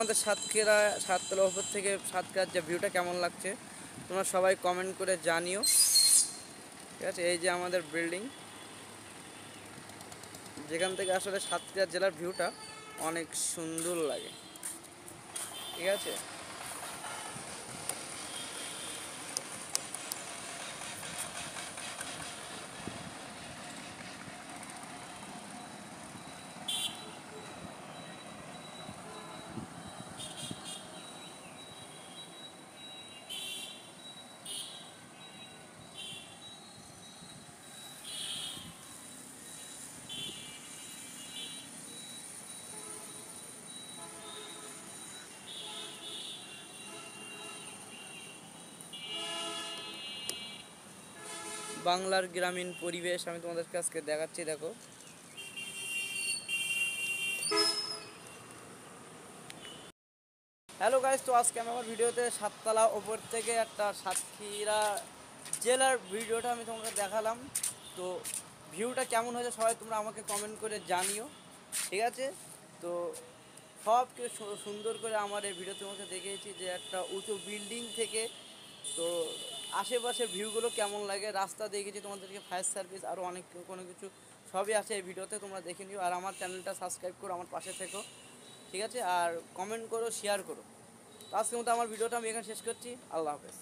আমাদের সাততলা উপর থেকে সাতক্ষীরার যে ভিউটা কেমন লাগছে তোমরা সবাই কমেন্ট করে জানিও। ঠিক আছে, এই যে আমাদের বিল্ডিং, যেখান থেকে আসলে সাতক্ষীরা জেলার ভিউটা অনেক সুন্দর লাগে। ঠিক আছে, বাংলার গ্রামীণ পরিবেশ আমি তোমাদেরকে আজকে দেখাচ্ছি। দেখো, হ্যালো গাইস, তো আজকে আমি আমার ভিডিওতে সাততলা ওপর থেকে একটা সাতক্ষীরা জেলার ভিডিওটা আমি তোমাকে দেখালাম। তো ভিউটা কেমন হয়েছে সবাই তোমরা আমাকে কমেন্ট করে জানিও। ঠিক আছে, তো সব কিছু সুন্দর করে আমার এই ভিডিও তোমাকে দেখিয়েছি যে একটা উঁচু বিল্ডিং থেকে তো আশেপাশের ভিউগুলো কেমন লাগে, রাস্তা দেখেছি তোমাদেরকে, ফায়ার সার্ভিস আরও অনেক কোনো কিছু সবই আছে এই ভিডিওতে, তোমরা দেখে নিও। আর আমার চ্যানেলটা সাবস্ক্রাইব করো, আমার পাশে থেকো। ঠিক আছে, আর কমেন্ট করো, শেয়ার করো। তো আজকের মতো আমার ভিডিওটা আমি এখানে শেষ করছি। আল্লাহ হাফেজ।